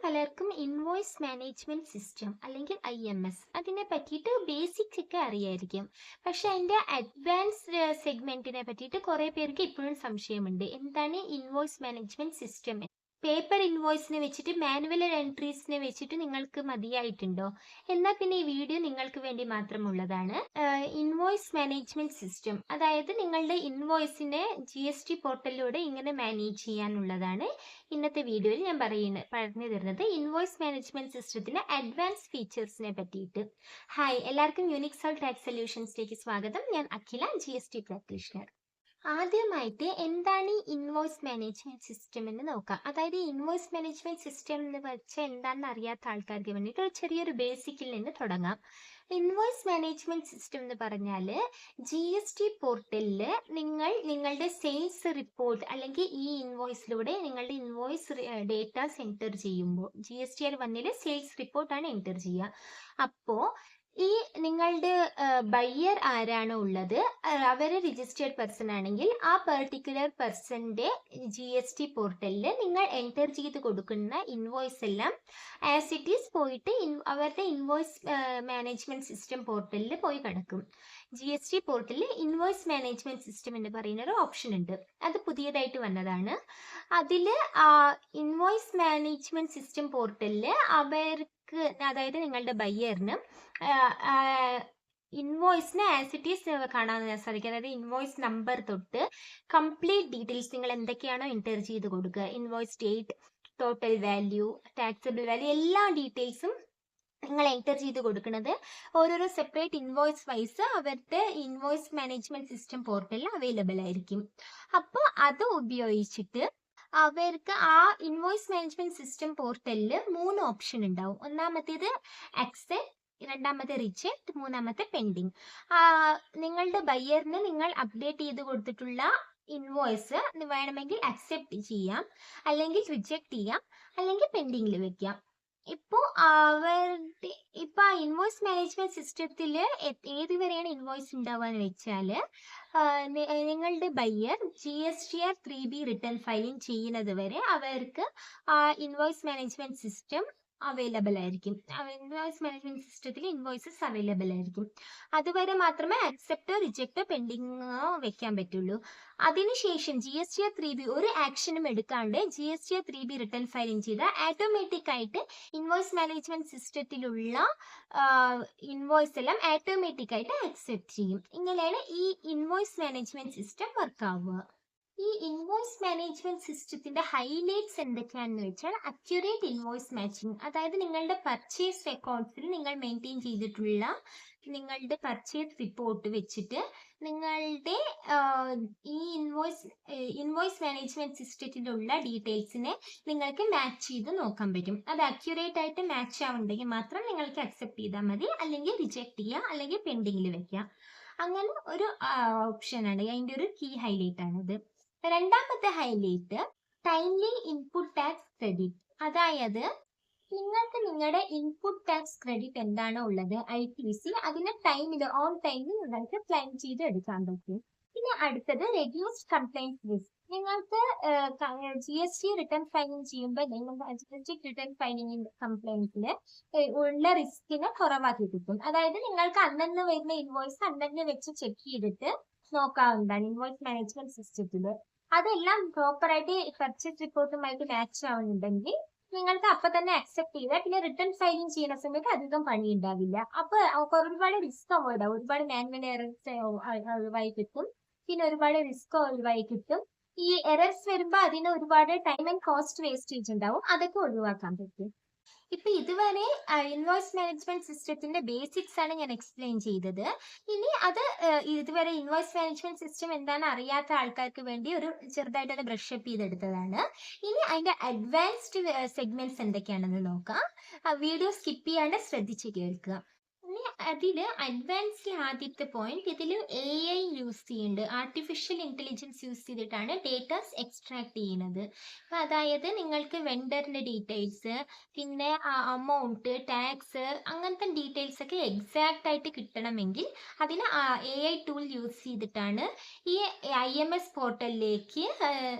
പലർക്കും invoice management system അല്ലെങ്കിൽ IMS അതിനെ പറ്റിയിട്ട് ബേസിക്സ് ഒക്കെ അറിയായിരിക്കും. പക്ഷെ അതിന്റെ അഡ്വാൻസ്ഡ് സെഗ്മെന്റിനെ പറ്റിയിട്ട് കുറെ പേർക്ക് ഇപ്പോഴും സംശയമുണ്ട്. എന്താണ് ഇൻവോയ്സ് മാനേജ്മെന്റ് സിസ്റ്റം? പേപ്പർ ഇൻവോയ്സിനെ വെച്ചിട്ട് മാനുവൽ എൻട്രീസിനെ വെച്ചിട്ട് നിങ്ങൾക്ക് മതിയായിട്ടുണ്ടോ? എന്നാൽ പിന്നെ ഈ വീഡിയോ നിങ്ങൾക്ക് വേണ്ടി മാത്രമുള്ളതാണ്. ഇൻവോയ്സ് മാനേജ്മെന്റ് സിസ്റ്റം, അതായത് നിങ്ങളുടെ ഇൻവോയ്സിനെ GST പോർട്ടലിലൂടെ ഇങ്ങനെ മാനേജ് ചെയ്യാനുള്ളതാണ് ഇന്നത്തെ വീഡിയോയിൽ ഞാൻ പറഞ്ഞു തരുന്നത്. ഇൻവോയ്സ് മാനേജ്മെന്റ് സിസ്റ്റത്തിന്റെ അഡ്വാൻസ് ഫീച്ചേഴ്സിനെ പറ്റിയിട്ട്. ഹായ്, എല്ലാവർക്കും യൂണിക്സോൾ ടാക്സ് സൊല്യൂഷൻസിലേക്ക് സ്വാഗതം. ഞാൻ അഖില, GST പ്രാക്ടീഷണർ. ആദ്യമായിട്ട് എന്താണ് ഈ ഇൻവോയ്സ് മാനേജ്മെന്റ് സിസ്റ്റം എന്ന് നോക്കാം. അതായത് ഇൻവോയ്സ് മാനേജ്മെന്റ് സിസ്റ്റം എന്ന് വെച്ചാൽ എന്താണെന്ന് അറിയാത്ത ആൾക്കാർക്ക് വേണ്ടിയിട്ട് ഒരു ചെറിയൊരു ബേസിക്കിൽ നിന്ന് തുടങ്ങാം. ഇൻവോയ്സ് മാനേജ്മെന്റ് സിസ്റ്റം എന്ന് പറഞ്ഞാൽ GST പോർട്ടലിൽ നിങ്ങളുടെ സെയിൽസ് റിപ്പോർട്ട് അല്ലെങ്കിൽ ഈ ഇൻവോയ്സിലൂടെ നിങ്ങളുടെ ഇൻവോയ്സ് ഡേറ്റാസ് എൻറ്റർ ചെയ്യുമ്പോൾ GSTR1 സെയിൽസ് റിപ്പോർട്ടാണ് എൻറ്റർ ചെയ്യുക. അപ്പോൾ ഈ നിങ്ങളുടെ ബയ്യർ ആരാണോ ഉള്ളത്, അവരെ രജിസ്റ്റേർഡ് പേഴ്സൺ ആണെങ്കിൽ ആ പെർട്ടിക്കുലർ പേഴ്സന്റെ GST പോർട്ടലിൽ നിങ്ങൾ എൻറ്റർ ചെയ്ത് കൊടുക്കുന്ന ഇൻവോയ്സ് എല്ലാം ആസ് ഇറ്റ് ഈസ് പോയിട്ട് അവരുടെ ഇൻവോയ്സ് മാനേജ്മെന്റ് സിസ്റ്റം പോർട്ടലിൽ പോയി കിടക്കും. GST പോർട്ടലിൽ ഇൻവോയ്സ് മാനേജ്മെന്റ് സിസ്റ്റം എന്ന് പറയുന്ന ഒരു ഓപ്ഷൻ ഉണ്ട്. അത് പുതിയതായിട്ട് വന്നതാണ്. അതിൽ ഇൻവോയ്സ് മാനേജ്മെന്റ് സിസ്റ്റം പോർട്ടലിൽ അവർക്ക്, അതായത് നിങ്ങളുടെ ബയ്യറിന് ഇൻവോയ്സിന് ആസ് ഇറ്റ് ഈസ് കാണാൻ സാധിക്കും. അതായത് ഇൻവോയ്സ് നമ്പർ തൊട്ട് കംപ്ലീറ്റ് ഡീറ്റെയിൽസ് നിങ്ങൾ എന്തൊക്കെയാണോ എൻറ്റർ ചെയ്ത് കൊടുക്കുക, invoice date, total value, taxable value, എല്ലാ ഡീറ്റെയിൽസും നിങ്ങൾ എൻറ്റർ ചെയ്ത് കൊടുക്കുന്നത് ഓരോരോ സെപ്പറേറ്റ് ഇൻവോയ്സ് വൈസ് അവരുടെ ഇൻവോയ്സ് മാനേജ്മെന്റ് സിസ്റ്റം പോർട്ടലിൽ അവൈലബിൾ ആയിരിക്കും. അപ്പോൾ അത് ഉപയോഗിച്ചിട്ട് അവർക്ക് ആ ഇൻവോയ്സ് മാനേജ്മെന്റ് സിസ്റ്റം പോർട്ടലിൽ 3 ഓപ്ഷൻ ഉണ്ടാവും. ഒന്നാമത്തേത് അക്സെപ്റ്റ്, രണ്ടാമത്തെ റിജക്ട്, മൂന്നാമത്തെ പെൻഡിങ്. നിങ്ങളുടെ ബയ്യറിന് നിങ്ങൾ അപ്ഡേറ്റ് ചെയ്ത് കൊടുത്തിട്ടുള്ള ഇൻവോയ്സ് വേണമെങ്കിൽ അക്സെപ്റ്റ് ചെയ്യാം, അല്ലെങ്കിൽ റിജക്ട് ചെയ്യാം, അല്ലെങ്കിൽ പെൻഡിങ്ങിൽ വെക്കാം. ഇപ്പോൾ ആ ഇൻവോയ്സ് മാനേജ്മെന്റ് സിസ്റ്റത്തിൽ ഏതുവരെയാണ് ഇൻവോയ്സ് ഉണ്ടാവുക എന്ന് വെച്ചാൽ, നിങ്ങളുടെ buyer GSTR 3B return filing ചെയ്യുന്നത് വരെ അവർക്ക് ആ ഇൻവോയ്സ് മാനേജ്മെന്റ് സിസ്റ്റം അവൈലബിൾ ആയിരിക്കും. ഇൻവോയ്സ് മാനേജ്മെന്റ് സിസ്റ്റത്തിൽ ഇൻവോയ്സസ് അവൈലബിൾ ആയിരിക്കും. അതുവരെ മാത്രമേ അക്സെപ്റ്റോ റിജക്റ്റോ പെൻഡിങ്ങോ വെക്കാൻ പറ്റുള്ളൂ. അതിനുശേഷം GSTR 3B ഒരു ആക്ഷനും എടുക്കാണ്ട് GSTR 3B റിട്ടേൺ ഫയലിംഗ് ചെയ്താൽ ഓട്ടോമാറ്റിക് ആയിട്ട് ഇൻവോയ്സ് മാനേജ്മെന്റ് സിസ്റ്റത്തിലുള്ള ഇൻവോയ്സ് എല്ലാം ഓട്ടോമാറ്റിക് ആയിട്ട് അക്സെപ്റ്റ് ചെയ്യും. ഇങ്ങനെയാണ് ഈ ഇൻവോയ്സ് മാനേജ്മെന്റ് സിസ്റ്റം വർക്ക് ആവുക. ഈ ഇൻവോയ്സ് മാനേജ്മെന്റ് സിസ്റ്റത്തിന്റെ ഹൈലൈറ്റ്സ് എന്തൊക്കെയാണെന്ന് വെച്ചാൽ അക്യുറേറ്റ് ഇൻവോയ്സ് മാച്ചിങ്. അതായത് നിങ്ങളുടെ പർച്ചേസ് റെക്കോർഡ്സിൽ നിങ്ങൾ മെയിൻറ്റെയിൻ ചെയ്തിട്ടുള്ള നിങ്ങളുടെ പർച്ചേസ് റിപ്പോർട്ട് വെച്ചിട്ട് നിങ്ങളുടെ ഈ ഇൻവോയ്സ് മാനേജ്മെന്റ് സിസ്റ്റത്തിലുള്ള ഡീറ്റെയിൽസിനെ നിങ്ങൾക്ക് മാച്ച് ചെയ്ത് നോക്കാൻ പറ്റും. അത് അക്യുറേറ്റ് ആയിട്ട് മാച്ച് ആവുന്നുണ്ടെങ്കിൽ മാത്രം നിങ്ങൾക്ക് അക്സെപ്റ്റ് ചെയ്താൽ മതി, അല്ലെങ്കിൽ റിജക്ട് ചെയ്യുക, അല്ലെങ്കിൽ പെൻഡിങ്ങിൽ വെക്കുക. അങ്ങനെ ഒരു ഓപ്ഷനാണ്, അതിൻ്റെ ഒരു കീ ഹൈലൈറ്റ് ആണിത്. രണ്ടാമത്തെ highlight timely input tax credit. അതായത് നിങ്ങൾക്ക് നിങ്ങളുടെ ഇൻപുട്ട് ടാക്സ് ക്രെഡിറ്റ് എന്താണോ ഉള്ളത് ITC, അതിനെ ഓൺ ടൈമിൽ നിങ്ങൾക്ക് ക്ലെയിം ചെയ്ത് എടുക്കാൻ പറ്റും. പിന്നെ അടുത്തത് റെഡ്യൂസ്ഡ് കംപ്ലൈന്റ് റിസ്ക്. നിങ്ങൾക്ക് GST റിട്ടേൺ ഫയലിംഗ് ചെയ്യുമ്പോൾ റിട്ടേൺ ഫയലിംഗ് കംപ്ലൈന്റിൽ ഉള്ള റിസ്കിനെ കുറവാക്കി കിട്ടും. അതായത് നിങ്ങൾക്ക് അന്നന്ന് വരുന്ന ഇൻവോയ്സ് അന്നന്ന് വെച്ച് ചെക്ക് ചെയ്തിട്ട് നോക്കാവുന്നതാണ് ഇൻവോയ്സ് മാനേജ്മെന്റ് സിസ്റ്റത്തിൽ. അതെല്ലാം പ്രോപ്പറായിട്ട് പർച്ചേസ് റിപ്പോർട്ടുമായിട്ട് മാച്ച് ആവുന്നുണ്ടെങ്കിൽ നിങ്ങൾക്ക് അപ്പൊ തന്നെ അക്സെപ്റ്റ് ചെയ്താൽ പിന്നെ റിട്ടേൺ ഫയലിംഗ് ചെയ്യുന്ന സമയത്ത് അധികം പണി ഉണ്ടാവില്ല. അപ്പൊ ഒരുപാട് റിസ്ക് അവോയ്ഡ് ആവും, ഒരുപാട് മാനുവൽ എറർസ് ഒഴിവായി കിട്ടും, പിന്നെ ഒരുപാട് റിസ്ക് ഒഴിവായി കിട്ടും. ഈ എറർസ് വരുമ്പോൾ അതിന് ഒരുപാട് ടൈം ആൻഡ് കോസ്റ്റ് വേസ്റ്റേജ് ഉണ്ടാവും, അതൊക്കെ ഒഴിവാക്കാൻ പറ്റും. ഇപ്പൊ ഇതുവരെ ഇൻവോയ്സ് മാനേജ്മെന്റ് സിസ്റ്റത്തിന്റെ ബേസിക്സ് ആണ് ഞാൻ എക്സ്പ്ലെയിൻ ചെയ്തത്. ഇനി അത് ഇതുവരെ ഇൻവോയ്സ് മാനേജ്മെന്റ് സിസ്റ്റം എന്താണെന്ന് അറിയാത്ത ആൾക്കാർക്ക് വേണ്ടി ഒരു ചെറുതായിട്ട് ബ്രഷ് അപ്പ് ചെയ്തെടുത്തതാണ്. ഇനി അതിന്റെ അഡ്വാൻസ്ഡ് സെഗ്മെന്റ്സ് എന്തൊക്കെയാണെന്ന് നോക്കാം. വീഡിയോ സ്കിപ്പ് ചെയ്യാണ്ട് ശ്രദ്ധിച്ച് കേൾക്കുക. ഇനി അതില് അഡ്വാൻസ്ഡ് ആദ്യത്തെ പോയിന്റ്, ഇതിൽ AI യൂസ് ചെയ്യുന്നുണ്ട്. ആർട്ടിഫിഷ്യൽ ഇന്റലിജൻസ് യൂസ് ചെയ്തിട്ടാണ് ഡേറ്റാസ് എക്സ്ട്രാക്ട് ചെയ്യുന്നത്. അതായത് നിങ്ങൾക്ക് വെണ്ടറിന്റെ ഡീറ്റെയിൽസ്, പിന്നെ അമൗണ്ട്, ടാക്സ്, അങ്ങനത്തെ ഡീറ്റെയിൽസ് ഒക്കെ എക്സാക്റ്റ് ആയിട്ട് കിട്ടണമെങ്കിൽ അതിന് AI ടൂൾ യൂസ് ചെയ്തിട്ടാണ് ഈ IMS പോർട്ടലിലേക്ക്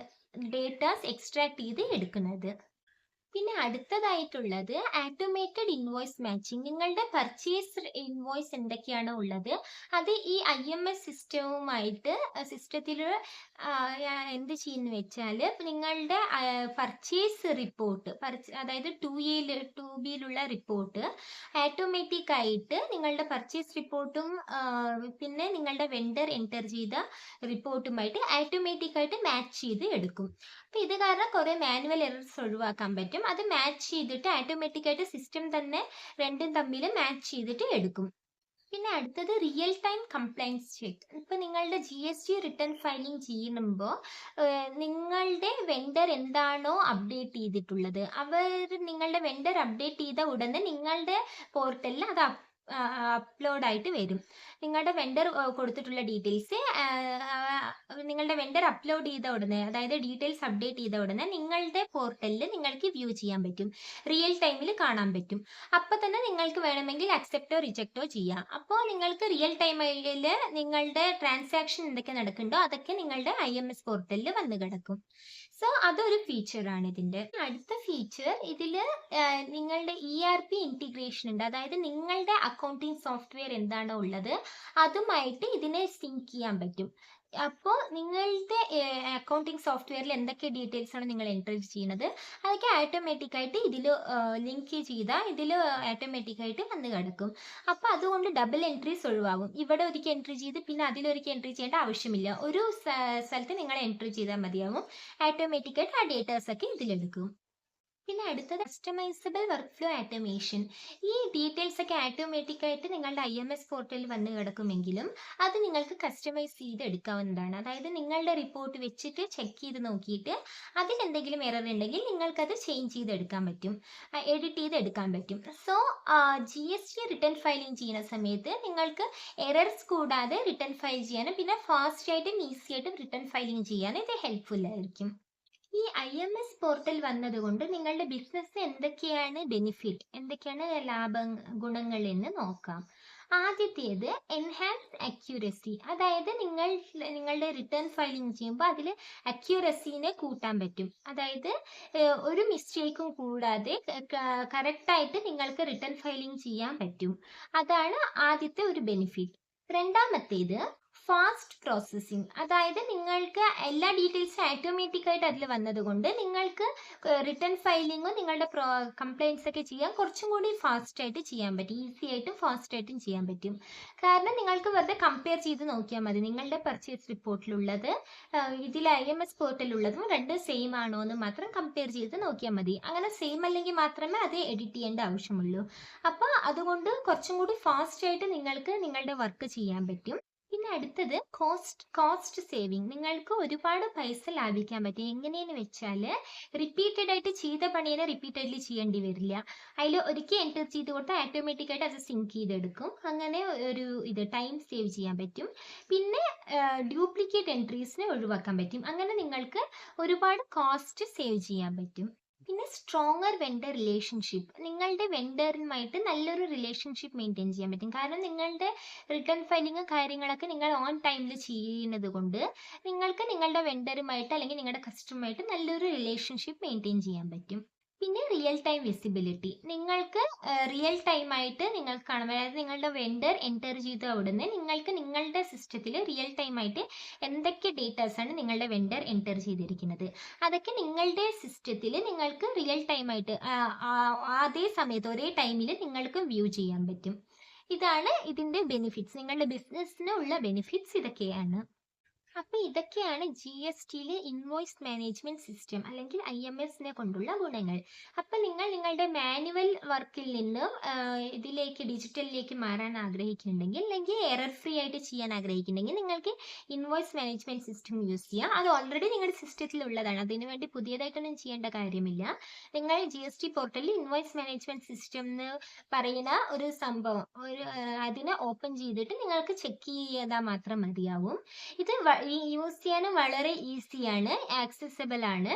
ഡേറ്റാസ് എക്സ്ട്രാക്ട് ചെയ്ത് എടുക്കുന്നത്. പിന്നെ അടുത്തതായിട്ടുള്ളത് ഓട്ടോമേറ്റഡ് ഇൻവോയ്സ് മാച്ചിങ്. നിങ്ങളുടെ പർച്ചേസ് ഇൻവോയ്സ് എന്തൊക്കെയാണോ ഉള്ളത് അത് ഈ IMS സിസ്റ്റവുമായിട്ട് സിസ്റ്റത്തിൽ എന്ത് ചെയ്യുന്നു വെച്ചാൽ നിങ്ങളുടെ പർച്ചേസ് റിപ്പോർട്ട് അതായത് 2Bയിലുള്ള റിപ്പോർട്ട് ഓട്ടോമാറ്റിക് ആയിട്ട് നിങ്ങളുടെ പർച്ചേസ് റിപ്പോർട്ടും പിന്നെ നിങ്ങളുടെ വെണ്ടർ എൻ്റർ ചെയ്ത റിപ്പോർട്ടുമായിട്ട് ഓട്ടോമാറ്റിക് ആയിട്ട് മാച്ച് ചെയ്ത് എടുക്കും. അപ്പൊ ഇത് കാരണം കുറെ മാനുവൽ എറർസ് ഒഴിവാക്കാൻ പറ്റും. അത് മാച്ച് ചെയ്തിട്ട് ഓട്ടോമാറ്റിക് ആയിട്ട് സിസ്റ്റം തന്നെ രണ്ടും തമ്മിൽ മാച്ച് ചെയ്തിട്ട് എടുക്കും. പിന്നെ അടുത്തത് റിയൽ ടൈം കംപ്ലൈൻസ് ചെക്ക്. ഇപ്പൊ നിങ്ങളുടെ GST റിട്ടേൺ ഫയലിംഗ് ചെയ്യുമ്പോൾ നിങ്ങളുടെ വെണ്ടർ എന്താണോ അപ്ഡേറ്റ് ചെയ്തിട്ടുള്ളത് നിങ്ങളുടെ വെണ്ടർ അപ്ഡേറ്റ് ചെയ്ത ഉടനെ നിങ്ങളുടെ പോർട്ടലിൽ അത് അപ്ലോഡ് ആയിട്ട് വരും. നിങ്ങളുടെ വെണ്ടർ കൊടുത്തിട്ടുള്ള ഡീറ്റെയിൽസ് നിങ്ങളുടെ വെണ്ടർ അപ്ലോഡ് ചെയ്ത ഉടനെ, അതായത് ഡീറ്റെയിൽസ് അപ്ഡേറ്റ് ചെയ്ത ഉടനെ നിങ്ങളുടെ പോർട്ടലിൽ നിങ്ങൾക്ക് വ്യൂ ചെയ്യാൻ പറ്റും, റിയൽ ടൈമിൽ കാണാൻ പറ്റും. അപ്പോൾ തന്നെ നിങ്ങൾക്ക് വേണമെങ്കിൽ അക്സെപ്റ്റോ റിജക്റ്റോ ചെയ്യാം. അപ്പോൾ നിങ്ങൾക്ക് റിയൽ ടൈമിൽ നിങ്ങളുടെ ട്രാൻസാക്ഷൻ എന്തൊക്കെ നടക്കുന്നുണ്ടോ അതൊക്കെ നിങ്ങളുടെ IMS പോർട്ടലിൽ വന്ന് കിടക്കും. സോ അതൊരു ഫീച്ചറാണ് ഇതിൻ്റെ. അടുത്ത ഫീച്ചർ ഇതിൽ നിങ്ങളുടെ ERP ഇൻറ്റിഗ്രേഷൻ ഉണ്ട്. അതായത് നിങ്ങളുടെ അക്കൗണ്ടിങ് സോഫ്റ്റ്വെയർ എന്താണോ ഉള്ളത് അതുമായിട്ട് ഇതിനെ സിങ്ക് ചെയ്യാൻ പറ്റും. അപ്പോൾ നിങ്ങളുടെ അക്കൗണ്ടിങ് സോഫ്റ്റ്വെയറിൽ എന്തൊക്കെ ഡീറ്റെയിൽസ് ആണ് നിങ്ങൾ എൻറ്റർ ചെയ്യുന്നത് അതൊക്കെ ഓട്ടോമാറ്റിക് ആയിട്ട് ഇതിൽ ലിങ്ക് ചെയ്താൽ ഇതിൽ ഓട്ടോമാറ്റിക് ആയിട്ട് വന്ന് കിടക്കും. അപ്പോൾ അതുകൊണ്ട് ഡബിൾ എൻട്രീസ് ഒഴിവാകും. ഇവിടെ ഒരിക്കൽ എൻട്രി ചെയ്ത് പിന്നെ അതിലൊരിക്കൽ എൻട്രി ചെയ്യേണ്ട ആവശ്യമില്ല. ഒരു സ്ഥലത്ത് നിങ്ങൾ എൻട്രി ചെയ്താൽ മതിയാവും. ഓട്ടോമാറ്റിക് ആയിട്ട് ആ ഡേറ്റാസ് ഒക്കെ ഇതിലെടുക്കും. പിന്നെ അടുത്തത് കസ്റ്റമൈസബിൾ വർക്ക് ഫ്ലോ ആറ്റോമേഷൻ. ഈ ഡീറ്റെയിൽസ് ഒക്കെ ഓട്ടോമാറ്റിക് ആയിട്ട് നിങ്ങളുടെ IMS പോർട്ടലിൽ വന്ന് കിടക്കുമെങ്കിലും അത് നിങ്ങൾക്ക് കസ്റ്റമൈസ് ചെയ്ത് എടുക്കാവുന്നതാണ്. അതായത് നിങ്ങളുടെ റിപ്പോർട്ട് വെച്ചിട്ട് ചെക്ക് ചെയ്ത് നോക്കിയിട്ട് അതിൽ എന്തെങ്കിലും എറർ ഉണ്ടെങ്കിൽ നിങ്ങൾക്കത് ചേഞ്ച് ചെയ്തെടുക്കാൻ പറ്റും, എഡിറ്റ് ചെയ്തെടുക്കാൻ പറ്റും. സോ GST റിട്ടേൺ ഫയലിംഗ് ചെയ്യുന്ന സമയത്ത് നിങ്ങൾക്ക് എറർസ് കൂടാതെ റിട്ടേൺ ഫയൽ ചെയ്യാനും പിന്നെ ഫാസ്റ്റ് ആയിട്ടും ഈസി ആയിട്ടും റിട്ടേൺ ഫയലിംഗ് ചെയ്യാനും ഇത് ഹെൽപ്ഫുൾ ആയിരിക്കും. ഈ IMS പോർട്ടൽ വന്നതുകൊണ്ട് നിങ്ങളുടെ ബിസിനസ് എന്തൊക്കെയാണ് ബെനിഫിറ്റ്, എന്തൊക്കെയാണ് ഗുണങ്ങൾ എന്ന് നോക്കാം. ആദ്യത്തേത് എൻഹാൻസ് അക്യൂറസി. അതായത് നിങ്ങളുടെ റിട്ടേൺ ഫയലിംഗ് ചെയ്യുമ്പോൾ അതിൽ അക്യൂറസിനെ കൂട്ടാൻ പറ്റും. അതായത് ഒരു മിസ്റ്റേക്കും കൂടാതെ കറക്റ്റായിട്ട് നിങ്ങൾക്ക് റിട്ടേൺ ഫയലിംഗ് ചെയ്യാൻ പറ്റും. അതാണ് ആദ്യത്തെ ഒരു ബെനിഫിറ്റ്. രണ്ടാമത്തേത് ഫാസ്റ്റ് പ്രോസസ്സിങ്. അതായത് നിങ്ങൾക്ക് എല്ലാ ഡീറ്റെയിൽസും ഓട്ടോമാറ്റിക് ആയിട്ട് അതിൽ വന്നതുകൊണ്ട് നിങ്ങൾക്ക് റിട്ടേൺ ഫയലിങ്ങും നിങ്ങളുടെ കംപ്ലയിൻസ് ഒക്കെ ചെയ്യാൻ കുറച്ചും കൂടി ഫാസ്റ്റ് ആയിട്ട് ചെയ്യാൻ പറ്റും, ഈസി ആയിട്ടും ഫാസ്റ്റ് ആയിട്ടും ചെയ്യാൻ പറ്റും. കാരണം നിങ്ങൾക്ക് വെറുതെ കമ്പയർ ചെയ്ത് നോക്കിയാൽ മതി നിങ്ങളുടെ പർച്ചേസ് റിപ്പോർട്ടിലുള്ളത് ഇതിൽ IMS പോർട്ടലുള്ളതും രണ്ടും സെയിം ആണോ എന്ന് മാത്രം കമ്പയർ ചെയ്ത് നോക്കിയാൽ മതി. അങ്ങനെ സെയിം അല്ലെങ്കിൽ മാത്രമേ അത് എഡിറ്റ് ചെയ്യേണ്ട ആവശ്യമുള്ളൂ. അപ്പോൾ അതുകൊണ്ട് കുറച്ചും കൂടി ഫാസ്റ്റ് ആയിട്ട് നിങ്ങൾക്ക് നിങ്ങളുടെ വർക്ക് ചെയ്യാൻ പറ്റും. പിന്നെ അടുത്തത് കോസ്റ്റ് സേവിങ്. നിങ്ങൾക്ക് ഒരുപാട് പൈസ ലാഭിക്കാൻ പറ്റും. എങ്ങനെയെന്ന് വെച്ചാൽ റിപ്പീറ്റഡ് ആയിട്ട് ചെയ്ത പണിയെ റിപ്പീറ്റഡ്ലി ചെയ്യേണ്ടി വരില്ല. അതിൽ ഒരിക്കൽ എൻറ്റർ ചെയ്ത് കൊടുത്താൽ ഓട്ടോമാറ്റിക് ആയിട്ട് അത് സിങ്ക് ചെയ്തെടുക്കും. അങ്ങനെ ഒരു ടൈം സേവ് ചെയ്യാൻ പറ്റും. പിന്നെ ഡ്യൂപ്ലിക്കേറ്റ് എൻട്രീസിനെ ഒഴിവാക്കാൻ പറ്റും. അങ്ങനെ നിങ്ങൾക്ക് ഒരുപാട് കോസ്റ്റ് സേവ് ചെയ്യാൻ പറ്റും. പിന്നെ സ്ട്രോങ്ങർ വെണ്ടർ റിലേഷൻഷിപ്പ്. നിങ്ങളുടെ വെണ്ടറുമായിട്ട് നല്ലൊരു റിലേഷൻഷിപ്പ് മെയിൻറ്റെയിൻ ചെയ്യാൻ പറ്റും. കാരണം നിങ്ങളുടെ റിട്ടേൺ ഫയലിംഗ് കാര്യങ്ങളൊക്കെ നിങ്ങൾ ഓൺ ടൈമിൽ ചെയ്യുന്നത് കൊണ്ട് നിങ്ങൾക്ക് നിങ്ങളുടെ വെണ്ടറുമായിട്ട് അല്ലെങ്കിൽ നിങ്ങളുടെ കസ്റ്റമറുമായിട്ട് നല്ലൊരു റിലേഷൻഷിപ്പ് മെയിൻറ്റെയിൻ ചെയ്യാൻ പറ്റും. പിന്നെ റിയൽ ടൈം വിസിബിലിറ്റി. നിങ്ങൾക്ക് റിയൽ ടൈമായിട്ട് നിങ്ങൾക്ക് കാണാം. അതായത് നിങ്ങളുടെ വെണ്ടർ എൻറ്റർ ചെയ്ത ഉടനെ നിങ്ങൾക്ക് നിങ്ങളുടെ സിസ്റ്റത്തിൽ റിയൽ ടൈമായിട്ട് എന്തൊക്കെ ഡേറ്റാസാണ് നിങ്ങളുടെ വെണ്ടർ എൻറ്റർ ചെയ്തിരിക്കുന്നത് അതൊക്കെ നിങ്ങളുടെ സിസ്റ്റത്തിൽ നിങ്ങൾക്ക് റിയൽ ടൈമായിട്ട് അതേ സമയത്ത് ഒരേ ടൈമിൽ നിങ്ങൾക്ക് വ്യൂ ചെയ്യാൻ പറ്റും. ഇതാണ് ഇതിൻ്റെ ബെനിഫിറ്റ്സ്. നിങ്ങളുടെ ബിസിനസ്സിനുള്ള ബെനിഫിറ്റ്സ് ഇതൊക്കെയാണ്. അപ്പോൾ ഇതൊക്കെയാണ് GSTയിൽ ഇൻവോയ്സ് മാനേജ്മെന്റ് സിസ്റ്റം അല്ലെങ്കിൽ IMSനെ കൊണ്ടുള്ള ഗുണങ്ങൾ. അപ്പം നിങ്ങളുടെ മാനുവൽ വർക്കിൽ നിന്നും ഇതിലേക്ക് ഡിജിറ്റലിലേക്ക് മാറാൻ ആഗ്രഹിക്കുന്നുണ്ടെങ്കിൽ അല്ലെങ്കിൽ എറർ ഫ്രീ ആയിട്ട് ചെയ്യാൻ ആഗ്രഹിക്കുന്നുണ്ടെങ്കിൽ നിങ്ങൾക്ക് ഇൻവോയ്സ് മാനേജ്മെന്റ് സിസ്റ്റം യൂസ് ചെയ്യാം. അത് ഓൾറെഡി നിങ്ങളുടെ സിസ്റ്റത്തിൽ ഉള്ളതാണ്. അതിനുവേണ്ടി പുതിയതായിട്ടൊന്നും ചെയ്യേണ്ട കാര്യമില്ല. നിങ്ങൾ GST പോർട്ടലിൽ ഇൻവോയ്സ് മാനേജ്മെന്റ് സിസ്റ്റം എന്ന് പറയുന്ന ഒരു സംഭവം അതിനെ ഓപ്പൺ ചെയ്തിട്ട് നിങ്ങൾക്ക് ചെക്ക് ചെയ്താൽ മാത്രം മതിയാവും. ഇത് യൂസ് ചെയ്യാനും വളരെ ഈസിയാണ്, ആക്സസിബിൾ ആണ്.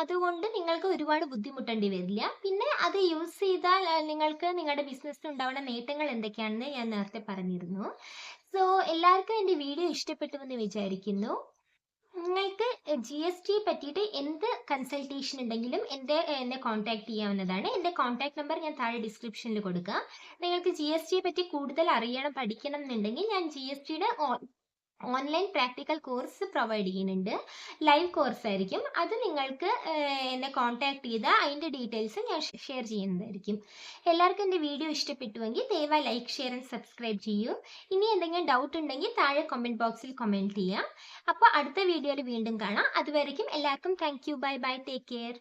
അതുകൊണ്ട് നിങ്ങൾക്ക് ഒരുപാട് ബുദ്ധിമുട്ടേണ്ടി വരില്ല. പിന്നെ അത് യൂസ് ചെയ്താൽ നിങ്ങൾക്ക് നിങ്ങളുടെ ബിസിനസ്സിൽ ഉണ്ടാവുന്ന നേട്ടങ്ങൾ എന്തൊക്കെയാണെന്ന് ഞാൻ നേരത്തെ പറഞ്ഞിരുന്നു. സോ എല്ലാവർക്കും എൻ്റെ വീഡിയോ ഇഷ്ടപ്പെട്ടു എന്ന് വിചാരിക്കുന്നു. നിങ്ങൾക്ക് GST പറ്റിയിട്ട് എന്ത് കൺസൾട്ടേഷൻ ഉണ്ടെങ്കിലും എന്നെ കോൺടാക്ട് ചെയ്യാവുന്നതാണ്. എൻ്റെ കോൺടാക്ട് നമ്പർ ഞാൻ താഴെ ഡിസ്ക്രിപ്ഷനിൽ കൊടുക്കാം. നിങ്ങൾക്ക് GST പറ്റി കൂടുതൽ അറിയണം, പഠിക്കണം എന്നുണ്ടെങ്കിൽ ഞാൻ GSTയുടെ ഓൺലൈൻ പ്രാക്ടിക്കൽ കോഴ്സ് പ്രൊവൈഡ് ചെയ്യുന്നുണ്ട്. ലൈവ് കോഴ്സ് ആയിരിക്കും. അത് നിങ്ങൾക്ക് എന്നെ കോൺടാക്ട് ചെയ്താൽ അതിൻ്റെ ഡീറ്റെയിൽസ് ഞാൻ ഷെയർ ചെയ്യുന്നതായിരിക്കും. എല്ലാവർക്കും എൻ്റെ വീഡിയോ ഇഷ്ടപ്പെട്ടുവെങ്കിൽ ദയവായി ലൈക്ക്, ഷെയർ ആൻഡ് സബ്സ്ക്രൈബ് ചെയ്യൂ. ഇനി എന്തെങ്കിലും ഡൗട്ട് ഉണ്ടെങ്കിൽ താഴെ കമൻറ്റ് ബോക്സിൽ കമൻറ്റ് ചെയ്യാം. അപ്പോൾ അടുത്ത വീഡിയോയിൽ വീണ്ടും കാണാം. അതുവരേക്കും എല്ലാവർക്കും thank you. Bye bye. Take care.